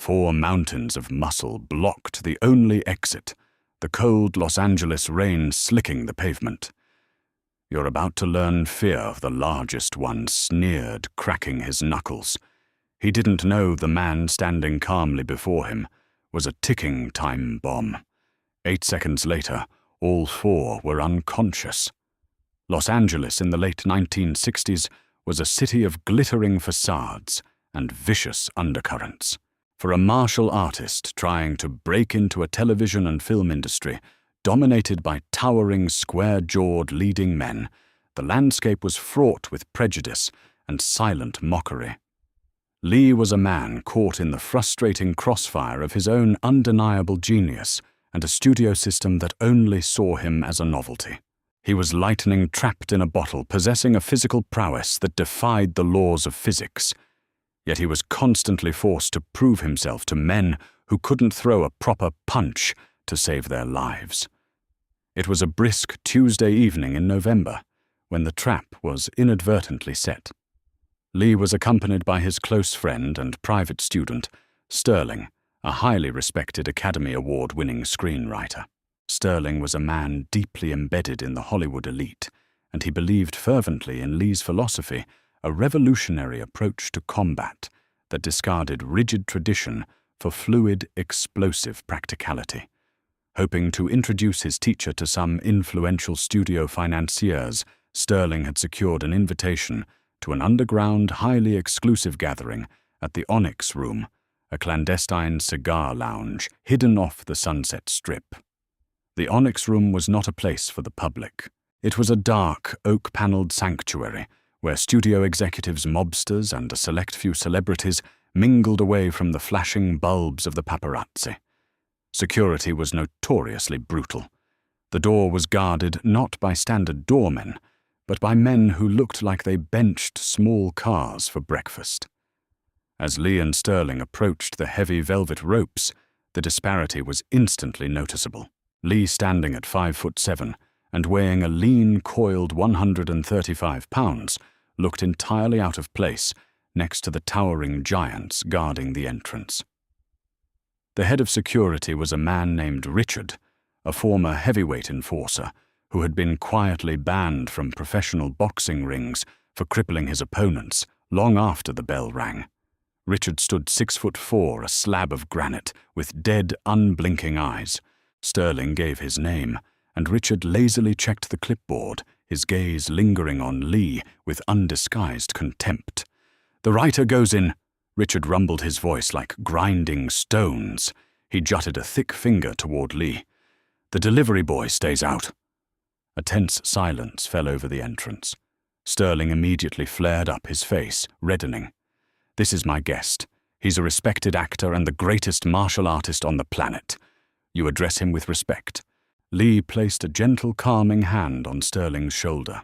4 mountains of muscle blocked the only exit, the cold Los Angeles rain slicking the pavement. "You're about to learn fear," the largest one sneered, cracking his knuckles. He didn't know the man standing calmly before him was a ticking time bomb. 8 seconds later, all 4 were unconscious. Los Angeles in the late 1960s was a city of glittering facades and vicious undercurrents. For a martial artist trying to break into a television and film industry dominated by towering, square-jawed leading men, the landscape was fraught with prejudice and silent mockery. Lee was a man caught in the frustrating crossfire of his own undeniable genius and a studio system that only saw him as a novelty. He was lightning trapped in a bottle, possessing a physical prowess that defied the laws of physics. Yet he was constantly forced to prove himself to men who couldn't throw a proper punch to save their lives. It was a brisk Tuesday evening in November, when the trap was inadvertently set. Lee was accompanied by his close friend and private student, Sterling, a highly respected Academy Award-winning screenwriter. Sterling was a man deeply embedded in the Hollywood elite, and he believed fervently in Lee's philosophy, a revolutionary approach to combat that discarded rigid tradition for fluid, explosive practicality. Hoping to introduce his teacher to some influential studio financiers, Sterling had secured an invitation to an underground, highly exclusive gathering at the Onyx Room, a clandestine cigar lounge hidden off the Sunset Strip. The Onyx Room was not a place for the public. It was a dark, oak-paneled sanctuary where studio executives, mobsters, and a select few celebrities mingled away from the flashing bulbs of the paparazzi. Security was notoriously brutal. The door was guarded not by standard doormen, but by men who looked like they benched small cars for breakfast. As Lee and Sterling approached the heavy velvet ropes, the disparity was instantly noticeable. Lee, standing at 5'7" and weighing a lean, coiled 135 pounds, looked entirely out of place next to the towering giants guarding the entrance. The head of security was a man named Richard, a former heavyweight enforcer who had been quietly banned from professional boxing rings for crippling his opponents long after the bell rang. Richard stood 6'4", a slab of granite, with dead, unblinking eyes. Sterling gave his name, and Richard lazily checked the clipboard, his gaze lingering on Lee with undisguised contempt. "The writer goes in," Richard rumbled, his voice like grinding stones. He jutted a thick finger toward Lee. "The delivery boy stays out." A tense silence fell over the entrance. Sterling immediately flared up, his face reddening. "This is my guest. He's a respected actor and the greatest martial artist on the planet. You address him with respect." Lee placed a gentle, calming hand on Sterling's shoulder.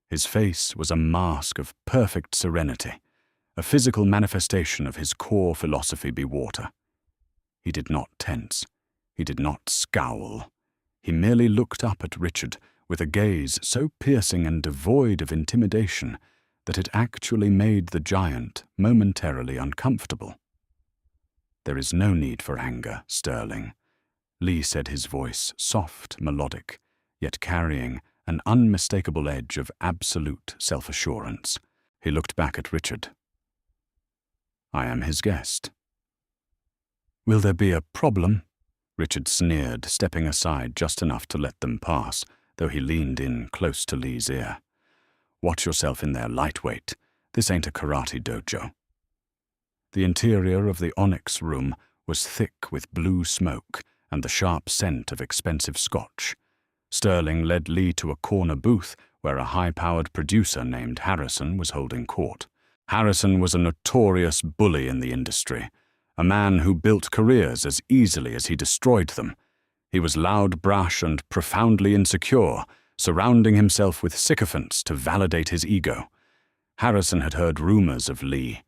His face was a mask of perfect serenity, a physical manifestation of his core philosophy be water. He did not tense. He did not scowl. He merely looked up at Richard with a gaze so piercing and devoid of intimidation that it actually made the giant momentarily uncomfortable. "There is no need for anger, Sterling," Lee said, his voice soft, melodic, yet carrying an unmistakable edge of absolute self-assurance. He looked back at Richard. "I am his guest." "Will there be a problem?" Richard sneered, stepping aside just enough to let them pass, though he leaned in close to Lee's ear. "Watch yourself in there, lightweight. This ain't a karate dojo." The interior of the Onyx Room was thick with blue smoke and the sharp scent of expensive scotch. Sterling led Lee to a corner booth where a high-powered producer named Harrison was holding court. Harrison was a notorious bully in the industry, a man who built careers as easily as he destroyed them. He was loud, brash, and profoundly insecure, surrounding himself with sycophants to validate his ego. Harrison had heard rumors of Lee.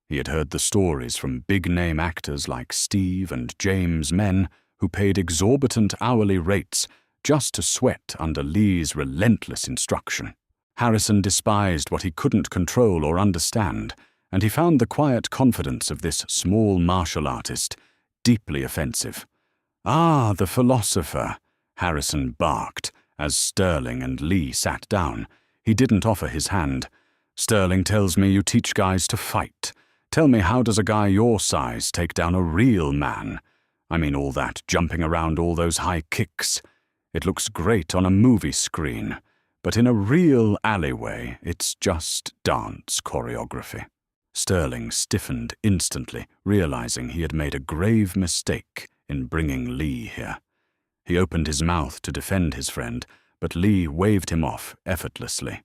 He had heard the stories from big-name actors like Steve and James Men who paid exorbitant hourly rates just to sweat under Lee's relentless instruction. Harrison despised what he couldn't control or understand, and he found the quiet confidence of this small martial artist deeply offensive. "Ah, the philosopher," Harrison barked as Sterling and Lee sat down. He didn't offer his hand. "Sterling tells me you teach guys to fight. Tell me, how does a guy your size take down a real man? I mean, all that jumping around, all those high kicks. It looks great on a movie screen, but in a real alleyway, it's just dance choreography." Sterling stiffened instantly, realizing he had made a grave mistake in bringing Lee here. He opened his mouth to defend his friend, but Lee waved him off effortlessly.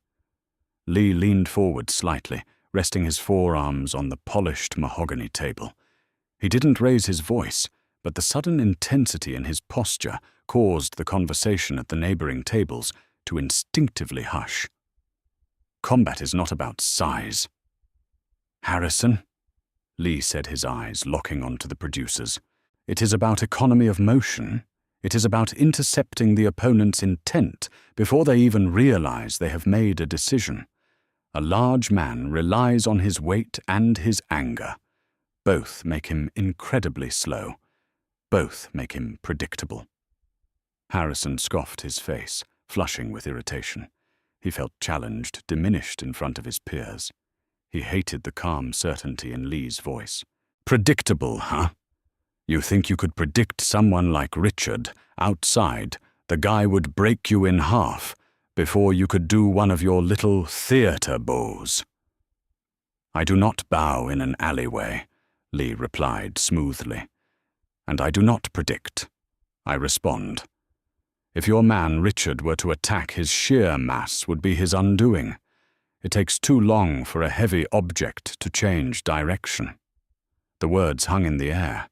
Lee leaned forward slightly, resting his forearms on the polished mahogany table. He didn't raise his voice, but the sudden intensity in his posture caused the conversation at the neighboring tables to instinctively hush. "Combat is not about size." "Harrison," Lee said, his eyes locking onto the producers, "it is about economy of motion. It is about intercepting the opponent's intent before they even realize they have made a decision. A large man relies on his weight and his anger. Both make him incredibly slow. Both make him predictable." Harrison scoffed his face, flushing with irritation. He felt challenged, diminished in front of his peers. He hated the calm certainty in Lee's voice. "Predictable, huh? You think you could predict someone like Richard outside, the guy would break you in half before you could do one of your little theater bows?" "I do not bow in an alleyway," Lee replied smoothly. "And I do not predict. I respond. If your man Richard were to attack, his sheer mass would be his undoing. It takes too long for a heavy object to change direction." The words hung in the air.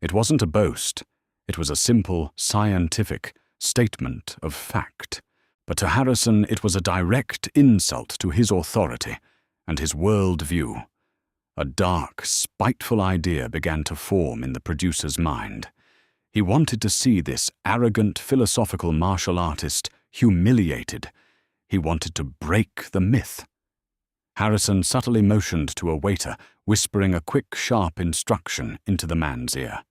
It wasn't a boast. It was a simple, scientific statement of fact. But to Harrison, it was a direct insult to his authority and his world view. A dark, spiteful idea began to form in the producer's mind. He wanted to see this arrogant, philosophical martial artist humiliated. He wanted to break the myth. Harrison subtly motioned to a waiter, whispering a quick, sharp instruction into the man's ear.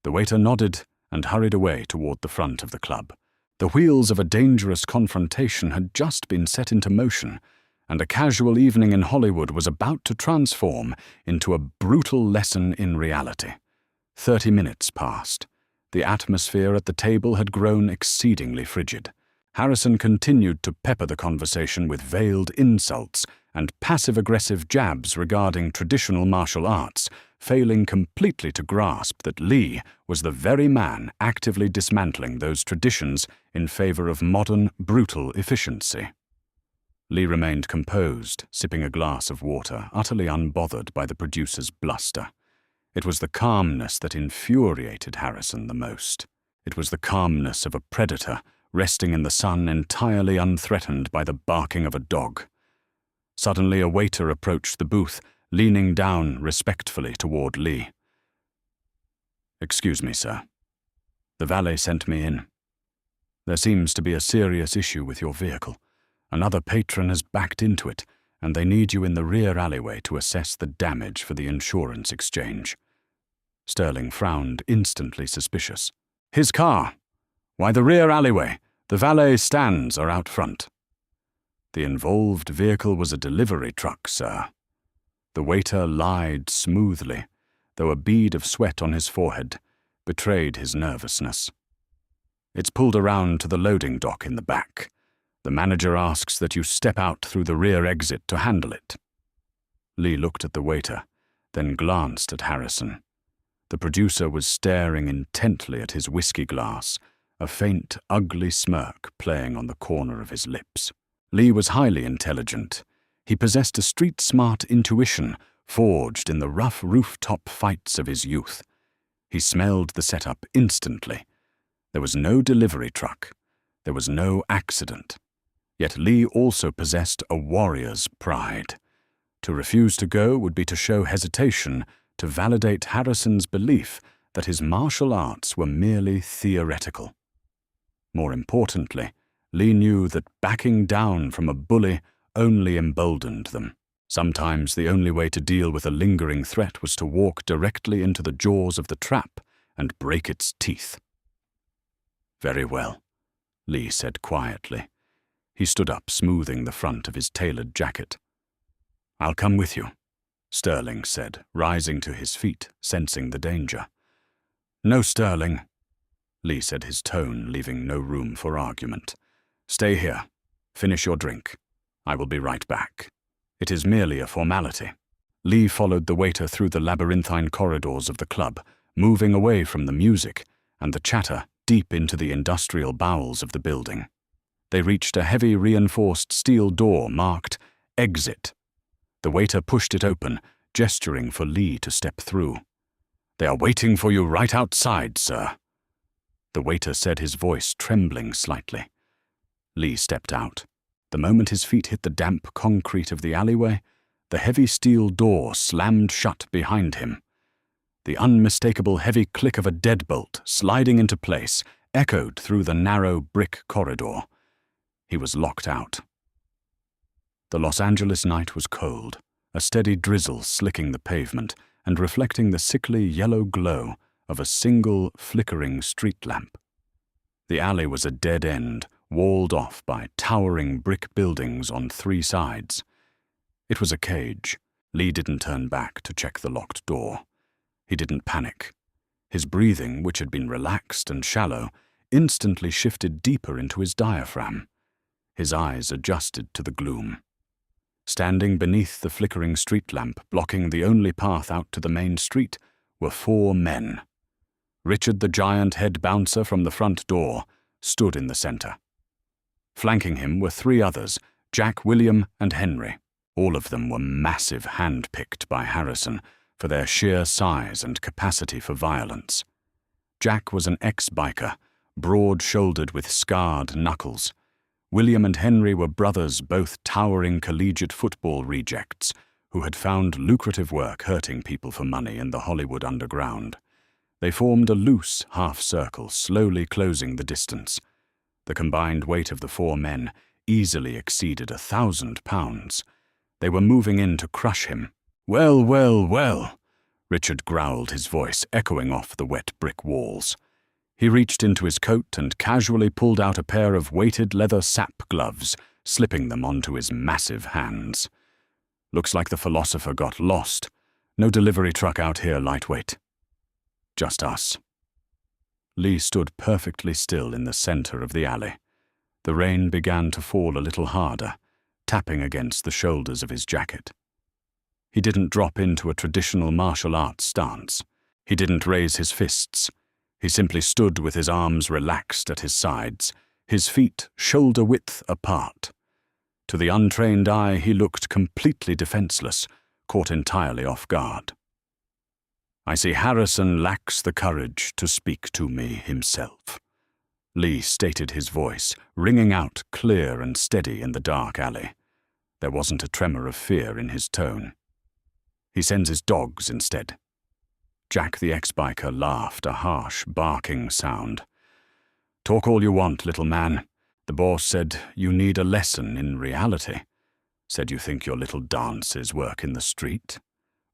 The waiter nodded and hurried away toward the front of the club. The wheels of a dangerous confrontation had just been set into motion, and a casual evening in Hollywood was about to transform into a brutal lesson in reality. 30 minutes passed. The atmosphere at the table had grown exceedingly frigid. Harrison continued to pepper the conversation with veiled insults and passive-aggressive jabs regarding traditional martial arts, failing completely to grasp that Lee was the very man actively dismantling those traditions in favor of modern, brutal efficiency. Lee remained composed, sipping a glass of water, utterly unbothered by the producer's bluster. It was the calmness that infuriated Harrison the most. It was the calmness of a predator, resting in the sun entirely unthreatened by the barking of a dog. Suddenly, a waiter approached the booth, leaning down respectfully toward Lee. "Excuse me, sir. The valet sent me in. There seems to be a serious issue with your vehicle. Another patron has backed into it, and they need you in the rear alleyway to assess the damage for the insurance exchange." Sterling frowned, instantly suspicious. "His car? Why the rear alleyway? The valet stands are out front." "The involved vehicle was a delivery truck, sir." The waiter lied smoothly, though a bead of sweat on his forehead betrayed his nervousness. "It's pulled around to the loading dock in the back. The manager asks that you step out through the rear exit to handle it." Lee looked at the waiter, then glanced at Harrison. The producer was staring intently at his whiskey glass, a faint, ugly smirk playing on the corner of his lips. Lee was highly intelligent. He possessed a street-smart intuition forged in the rough rooftop fights of his youth. He smelled the setup instantly. There was no delivery truck. There was no accident. Yet Lee also possessed a warrior's pride. To refuse to go would be to show hesitation, to validate Harrison's belief that his martial arts were merely theoretical. More importantly, Lee knew that backing down from a bully only emboldened them. Sometimes the only way to deal with a lingering threat was to walk directly into the jaws of the trap and break its teeth. "Very well," Lee said quietly. He stood up, smoothing the front of his tailored jacket. "I'll come with you," Sterling said, rising to his feet, sensing the danger. "No, Sterling," Lee said, his tone leaving no room for argument. "Stay here. Finish your drink. I will be right back. It is merely a formality." Lee followed the waiter through the labyrinthine corridors of the club, moving away from the music and the chatter deep into the industrial bowels of the building. They reached a heavy reinforced steel door marked "Exit." The waiter pushed it open, gesturing for Lee to step through. "They are waiting for you right outside, sir," the waiter said, his voice trembling slightly. Lee stepped out. The moment his feet hit the damp concrete of the alleyway, the heavy steel door slammed shut behind him. The unmistakable heavy click of a deadbolt sliding into place echoed through the narrow brick corridor. He was locked out. The Los Angeles night was cold, a steady drizzle slicking the pavement and reflecting the sickly yellow glow of a single flickering street lamp. The alley was a dead end, walled off by towering brick buildings on three sides. It was a cage. Lee didn't turn back to check the locked door. He didn't panic. His breathing, which had been relaxed and shallow, instantly shifted deeper into his diaphragm. His eyes adjusted to the gloom. Standing beneath the flickering street lamp, blocking the only path out to the main street, were four men. Richard, the giant head bouncer from the front door, stood in the center. Flanking him were three others, Jack, William, and Henry. All of them were massive, hand-picked by Harrison for their sheer size and capacity for violence. Jack was an ex-biker, broad-shouldered with scarred knuckles. William and Henry were brothers, both towering collegiate football rejects who had found lucrative work hurting people for money in the Hollywood underground. They formed a loose half-circle, slowly closing the distance. The combined weight of the four men easily exceeded 1,000 pounds. They were moving in to crush him. "Well, well, well," Richard growled, his voice echoing off the wet brick walls. He reached into his coat and casually pulled out a pair of weighted leather sap gloves, slipping them onto his massive hands. "Looks like the philosopher got lost. No delivery truck out here, lightweight. Just us." Lee stood perfectly still in the center of the alley. The rain began to fall a little harder, tapping against the shoulders of his jacket. He didn't drop into a traditional martial arts stance. He didn't raise his fists. He simply stood with his arms relaxed at his sides, his feet shoulder-width apart. To the untrained eye, he looked completely defenseless, caught entirely off guard. "I see Harrison lacks the courage to speak to me himself," Lee stated, his voice ringing out clear and steady in the dark alley. There wasn't a tremor of fear in his tone. "He sends his dogs instead." Jack the ex-biker laughed, a harsh, barking sound. "Talk all you want, little man. The boss said you need a lesson in reality. Said you think your little dances work in the street.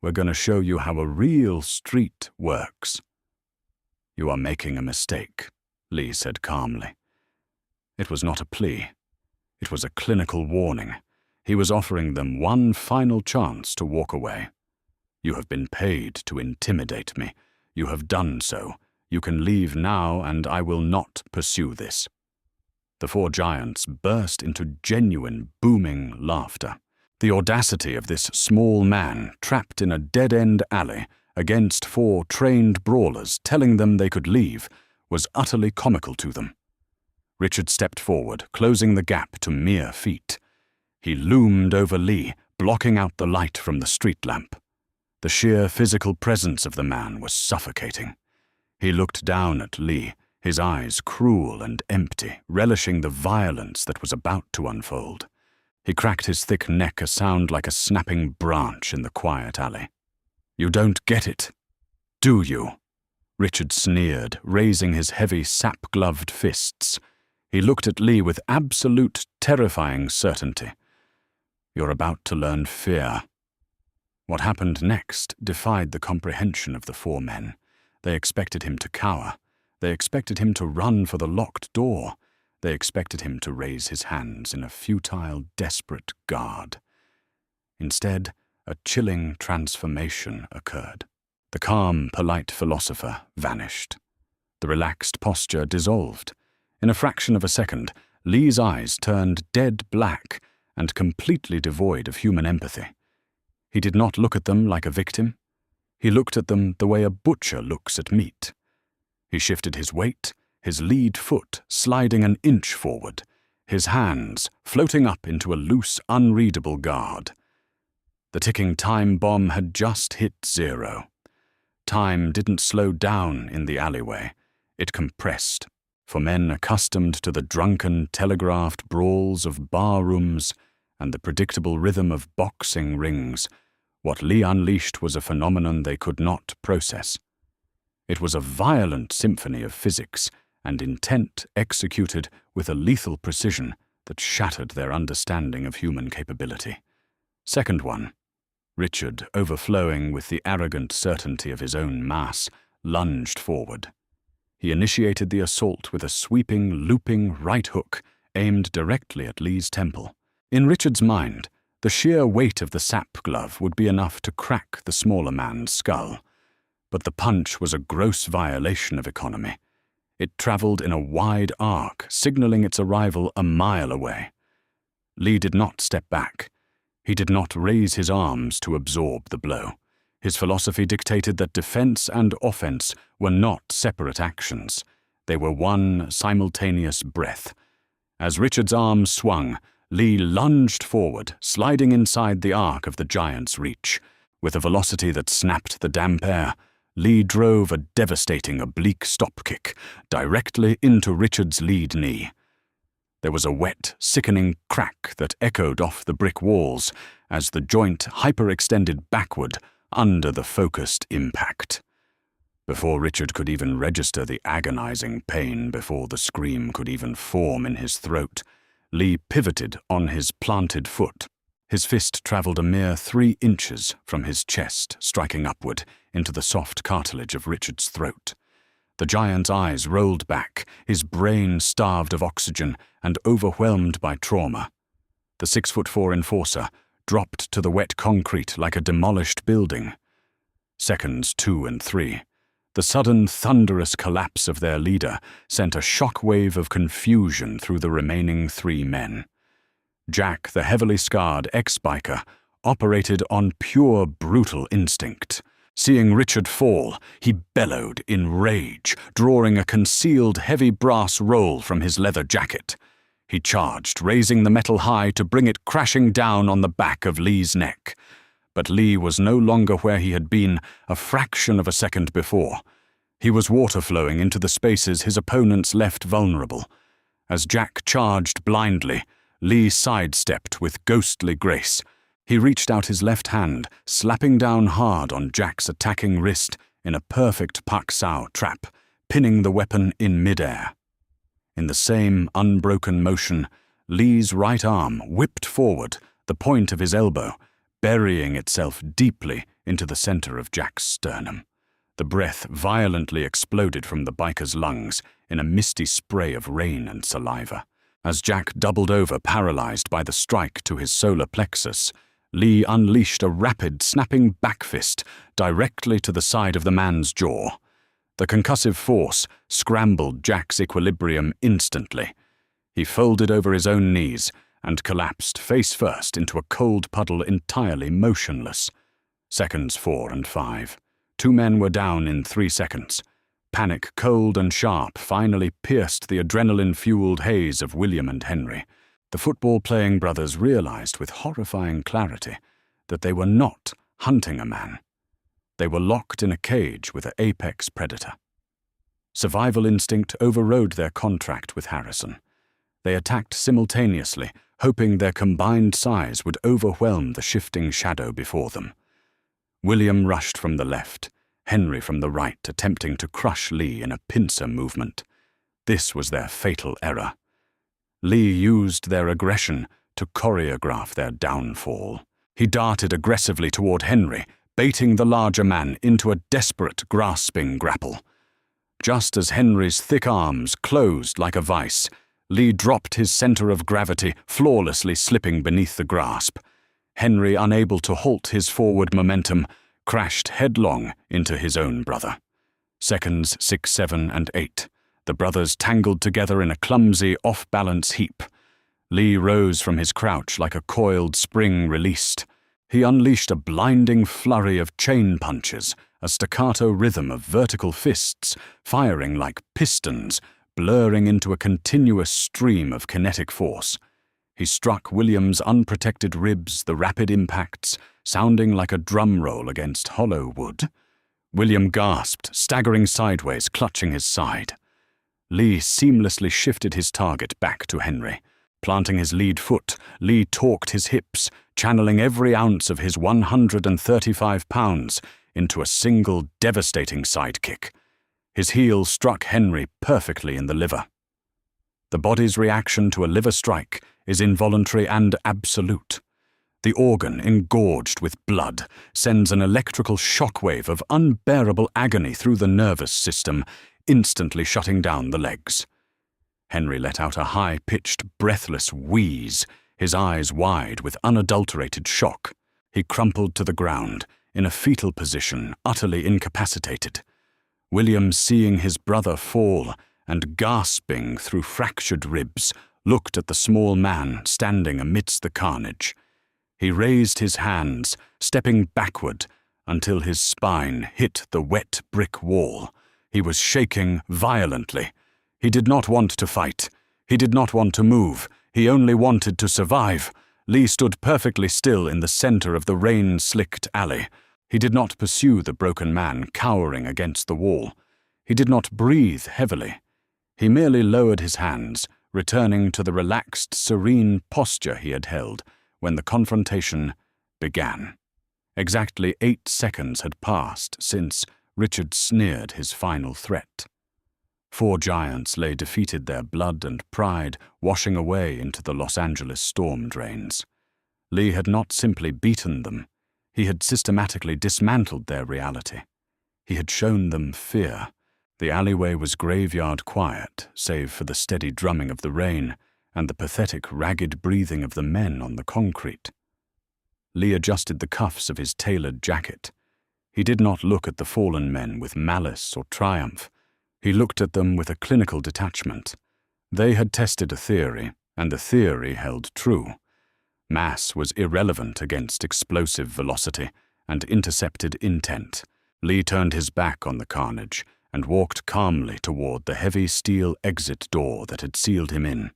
We're going to show you how a real street works." "You are making a mistake," Lee said calmly. It was not a plea. It was a clinical warning. He was offering them one final chance to walk away. "You have been paid to intimidate me. You have done so. You can leave now, and I will not pursue this." The four giants burst into genuine, booming laughter. The audacity of this small man trapped in a dead-end alley against four trained brawlers telling them they could leave was utterly comical to them. Richard stepped forward, closing the gap to mere feet. He loomed over Lee, blocking out the light from the street lamp. The sheer physical presence of the man was suffocating. He looked down at Lee, his eyes cruel and empty, relishing the violence that was about to unfold. He cracked his thick neck, a sound like a snapping branch in the quiet alley. "You don't get it, do you?" Richard sneered, raising his heavy, sap-gloved fists. He looked at Lee with absolute, terrifying certainty. You're about to learn fear. What happened next defied the comprehension of the four men. They expected him to cower. They expected him to run for the locked door. They expected him to raise his hands in a futile, desperate guard. Instead, a chilling transformation occurred. The calm, polite philosopher vanished. The relaxed posture dissolved. In a fraction of a second, Lee's eyes turned dead black and completely devoid of human empathy. He did not look at them like a victim. He looked at them the way a butcher looks at meat. He shifted his weight, his lead foot sliding an inch forward, his hands floating up into a loose, unreadable guard. The ticking time bomb had just hit zero. Time didn't slow down in the alleyway. It compressed. For men accustomed to the drunken, telegraphed brawls of bar rooms and the predictable rhythm of boxing rings, what Lee unleashed was a phenomenon they could not process. It was a violent symphony of physics and intent executed with a lethal precision that shattered their understanding of human capability. Second one. Richard, overflowing with the arrogant certainty of his own mass, lunged forward. He initiated the assault with a sweeping, looping right hook aimed directly at Lee's temple. In Richard's mind, the sheer weight of the sap glove would be enough to crack the smaller man's skull. But the punch was a gross violation of economy. It traveled in a wide arc, signaling its arrival a mile away. Lee did not step back. He did not raise his arms to absorb the blow. His philosophy dictated that defense and offense were not separate actions. They were one simultaneous breath. As Richard's arms swung, Lee lunged forward, sliding inside the arc of the giant's reach. With a velocity that snapped the damp air, Lee drove a devastating oblique stop kick directly into Richard's lead knee. There was a wet, sickening crack that echoed off the brick walls as the joint hyperextended backward under the focused impact. Before Richard could even register the agonizing pain, before the scream could even form in his throat, Lee pivoted on his planted foot. His fist traveled a mere 3 inches from his chest, striking upward into the soft cartilage of Richard's throat. The giant's eyes rolled back, his brain starved of oxygen and overwhelmed by trauma. The 6'4" enforcer dropped to the wet concrete like a demolished building. Seconds 2 and 3. The sudden thunderous collapse of their leader sent a shockwave of confusion through the remaining 3 men. Jack, the heavily scarred ex-biker, operated on pure brutal instinct. Seeing Richard fall, he bellowed in rage, drawing a concealed heavy brass roll from his leather jacket. He charged, raising the metal high to bring it crashing down on the back of Lee's neck. But Lee was no longer where he had been a fraction of a second before. He was water flowing into the spaces his opponents left vulnerable. As Jack charged blindly, Lee sidestepped with ghostly grace. He reached out his left hand, slapping down hard on Jack's attacking wrist in a perfect pak-sao trap, pinning the weapon in midair. In the same unbroken motion, Lee's right arm whipped forward, the point of his elbow, burying itself deeply into the center of Jack's sternum. The breath violently exploded from the biker's lungs in a misty spray of rain and saliva. As Jack doubled over, paralyzed by the strike to his solar plexus, Lee unleashed a rapid, snapping back fist directly to the side of the man's jaw. The concussive force scrambled Jack's equilibrium instantly. He folded over his own knees and collapsed face first into a cold puddle entirely motionless. Seconds 4 and 5. 2 men were down in 3 seconds. Panic, cold and sharp, finally pierced the adrenaline-fueled haze of William and Henry. The football-playing brothers realized with horrifying clarity that they were not hunting a man. They were locked in a cage with an apex predator. Survival instinct overrode their contract with Harrison. They attacked simultaneously, hoping their combined size would overwhelm the shifting shadow before them. William rushed from the left, Henry from the right, attempting to crush Lee in a pincer movement. This was their fatal error. Lee used their aggression to choreograph their downfall. He darted aggressively toward Henry, baiting the larger man into a desperate, grasping grapple. Just as Henry's thick arms closed like a vice, Lee dropped his center of gravity, flawlessly slipping beneath the grasp. Henry, unable to halt his forward momentum, crashed headlong into his own brother. Seconds 6, 7, and 8. The brothers tangled together in a clumsy, off-balance heap. Lee rose from his crouch like a coiled spring released. He unleashed a blinding flurry of chain punches, a staccato rhythm of vertical fists, firing like pistons, blurring into a continuous stream of kinetic force. He struck William's unprotected ribs, the rapid impacts sounding like a drum roll against hollow wood. William gasped, staggering sideways, clutching his side. Lee seamlessly shifted his target back to Henry. Planting his lead foot, Lee torqued his hips, channeling every ounce of his 135 pounds into a single devastating sidekick. His heel struck Henry perfectly in the liver. The body's reaction to a liver strike is involuntary and absolute. The organ, engorged with blood, sends an electrical shockwave of unbearable agony through the nervous system, instantly shutting down the legs. Henry let out a high-pitched, breathless wheeze, his eyes wide with unadulterated shock. He crumpled to the ground, in a fetal position, utterly incapacitated. William, seeing his brother fall and gasping through fractured ribs, looked at the small man standing amidst the carnage. He raised his hands, stepping backward until his spine hit the wet brick wall. He was shaking violently. He did not want to fight. He did not want to move. He only wanted to survive. Lee stood perfectly still in the center of the rain-slicked alley. He did not pursue the broken man cowering against the wall. He did not breathe heavily. He merely lowered his hands, returning to the relaxed, serene posture he had held when the confrontation began. Exactly 8 seconds had passed since Richard sneered his final threat. 4 giants lay defeated, their blood and pride washing away into the Los Angeles storm drains. Lee had not simply beaten them. He had systematically dismantled their reality. He had shown them fear. The alleyway was graveyard quiet, save for the steady drumming of the rain and the pathetic, ragged breathing of the men on the concrete. Lee adjusted the cuffs of his tailored jacket. He did not look at the fallen men with malice or triumph. He looked at them with a clinical detachment. They had tested a theory, and the theory held true. Mass was irrelevant against explosive velocity and intercepted intent. Lee turned his back on the carnage and walked calmly toward the heavy steel exit door that had sealed him in.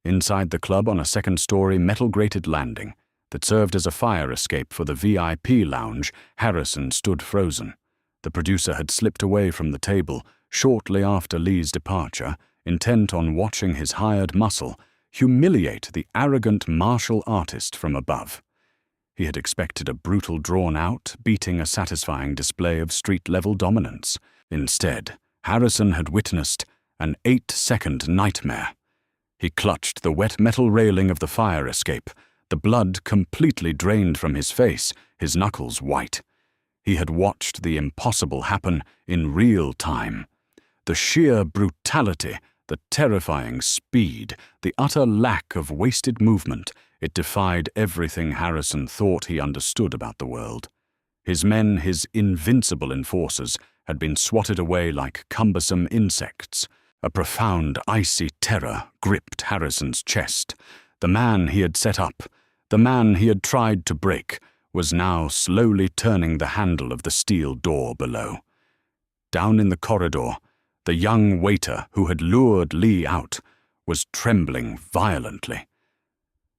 Inside the club, on a second-story metal-grated landing that served as a fire escape for the VIP lounge, Harrison stood frozen. The producer had slipped away from the table shortly after Lee's departure, intent on watching his hired muscle humiliate the arrogant martial artist from above. He had expected a brutal, drawn-out, beating a satisfying display of street-level dominance. Instead, Harrison had witnessed an 8-second nightmare. He clutched the wet metal railing of the fire escape, the blood completely drained from his face, his knuckles white. He had watched the impossible happen in real time. The sheer brutality, the terrifying speed, the utter lack of wasted movement, it defied everything Harrison thought he understood about the world. His men, his invincible enforcers, had been swatted away like cumbersome insects. A profound, icy terror gripped Harrison's chest. The man he had set up, the man he had tried to break, was now slowly turning the handle of the steel door below. Down in the corridor, the young waiter who had lured Lee out was trembling violently.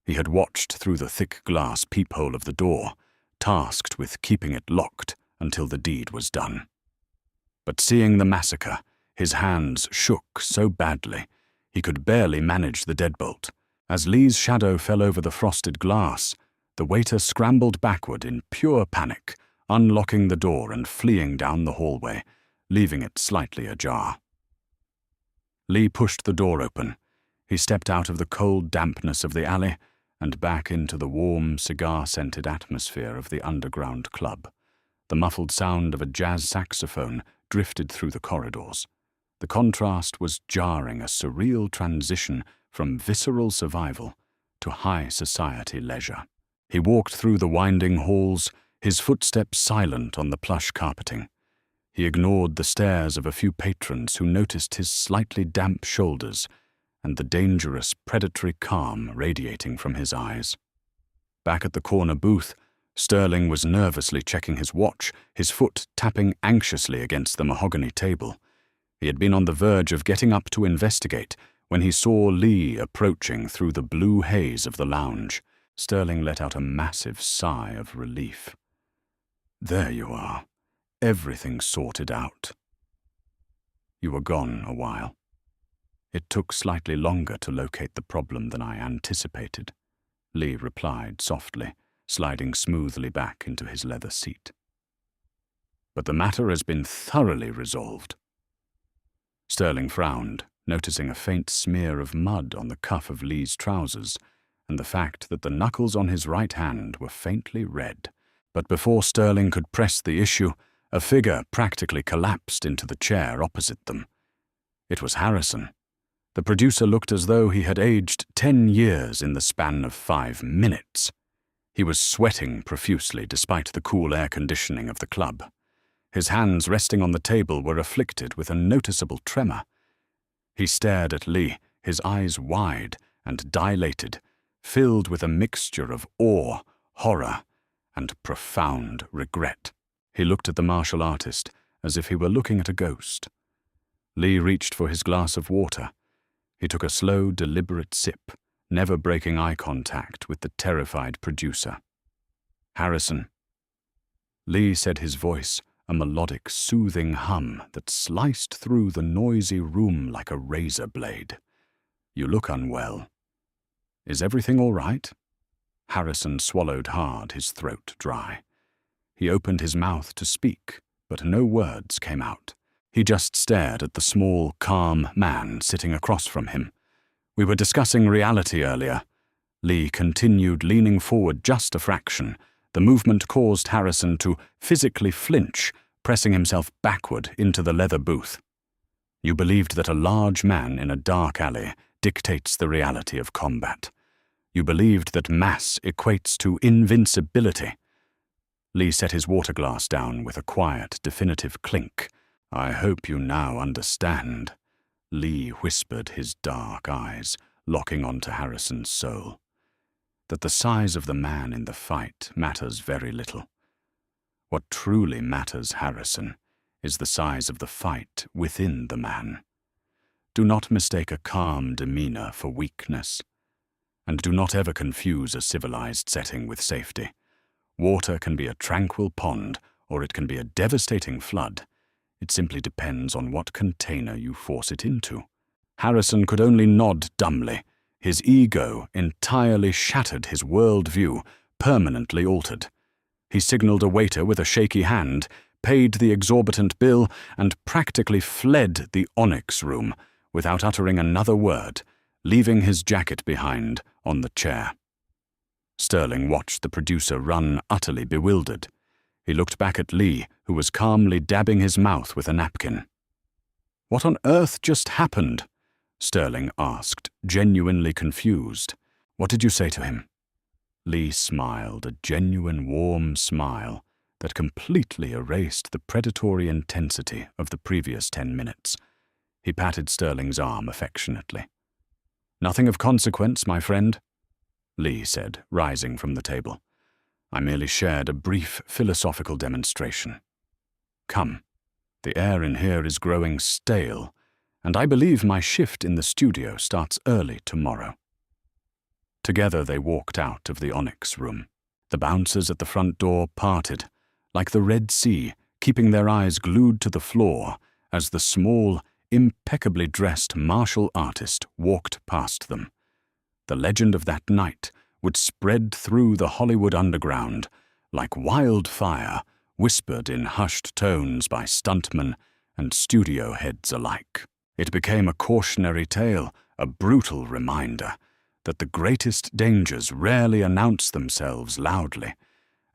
He had watched through the thick glass peephole of the door, tasked with keeping it locked until the deed was done. But seeing the massacre, his hands shook so badly he could barely manage the deadbolt. As Lee's shadow fell over the frosted glass, the waiter scrambled backward in pure panic, unlocking the door and fleeing down the hallway, leaving it slightly ajar. Lee pushed the door open. He stepped out of the cold dampness of the alley and back into the warm, cigar-scented atmosphere of the underground club. The muffled sound of a jazz saxophone drifted through the corridors. The contrast was jarring, a surreal transition from visceral survival to high society leisure. He walked through the winding halls, his footsteps silent on the plush carpeting. He ignored the stares of a few patrons who noticed his slightly damp shoulders and the dangerous, predatory calm radiating from his eyes. Back at the corner booth, Sterling was nervously checking his watch, his foot tapping anxiously against the mahogany table. He had been on the verge of getting up to investigate when he saw Lee approaching through the blue haze of the lounge. Sterling let out a massive sigh of relief. "There you are. Everything sorted out." "You were gone a while." "It took slightly longer to locate the problem than I anticipated," Lee replied softly, sliding smoothly back into his leather seat. "But the matter has been thoroughly resolved." Sterling frowned, noticing a faint smear of mud on the cuff of Lee's trousers and the fact that the knuckles on his right hand were faintly red. But before Sterling could press the issue, a figure practically collapsed into the chair opposite them. It was Harrison. The producer looked as though he had aged 10 years in the span of 5 minutes. He was sweating profusely despite the cool air conditioning of the club. His hands resting on the table were afflicted with a noticeable tremor. He stared at Lee, his eyes wide and dilated, filled with a mixture of awe, horror, and profound regret. He looked at the martial artist as if he were looking at a ghost. Lee reached for his glass of water. He took a slow, deliberate sip, never breaking eye contact with the terrified producer. "Harrison." Lee said, his voice a melodic, soothing hum that sliced through the noisy room like a razor blade. "You look unwell. Is everything all right?" Harrison swallowed hard, his throat dry. He opened his mouth to speak, but no words came out. He just stared at the small, calm man sitting across from him. "We were discussing reality earlier." Lee continued, leaning forward just a fraction. The movement caused Harrison to physically flinch, pressing himself backward into the leather booth. "You believed that a large man in a dark alley dictates the reality of combat. You believed that mass equates to invincibility." Lee set his water glass down with a quiet, definitive clink. "I hope you now understand," Lee whispered, his dark eyes locking onto Harrison's soul, "that the size of the man in the fight matters very little. What truly matters, Harrison, is the size of the fight within the man. Do not mistake a calm demeanor for weakness, and do not ever confuse a civilized setting with safety. Water can be a tranquil pond, or it can be a devastating flood. It simply depends on what container you force it into." Harrison could only nod dumbly. His ego entirely shattered, his worldview permanently altered. He signaled a waiter with a shaky hand, paid the exorbitant bill, and practically fled the Onyx room without uttering another word, leaving his jacket behind on the chair. Sterling watched the producer run, utterly bewildered. He looked back at Lee, who was calmly dabbing his mouth with a napkin. "What on earth just happened?" Sterling asked, genuinely confused. "What did you say to him?" Lee smiled, a genuine warm smile that completely erased the predatory intensity of the previous 10 minutes. He patted Sterling's arm affectionately. "Nothing of consequence, my friend," Lee said, rising from the table. "I merely shared a brief philosophical demonstration. Come, the air in here is growing stale, and I believe my shift in the studio starts early tomorrow." Together they walked out of the Onyx room. The bouncers at the front door parted, like the Red Sea, keeping their eyes glued to the floor as the small, impeccably dressed martial artist walked past them. The legend of that night would spread through the Hollywood underground like wildfire, whispered in hushed tones by stuntmen and studio heads alike. It became a cautionary tale, a brutal reminder that the greatest dangers rarely announce themselves loudly,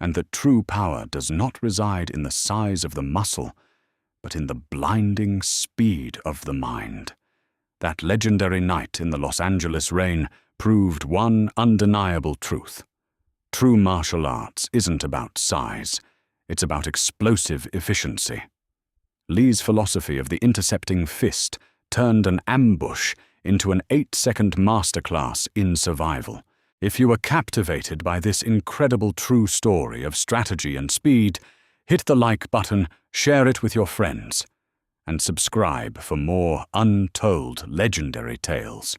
and that true power does not reside in the size of the muscle, but in the blinding speed of the mind. That legendary night in the Los Angeles rain proved one undeniable truth. True martial arts isn't about size, it's about explosive efficiency. Lee's philosophy of the intercepting fist turned an ambush into an 8-second masterclass in survival. If you were captivated by this incredible true story of strategy and speed, hit the like button, share it with your friends, and subscribe for more untold legendary tales.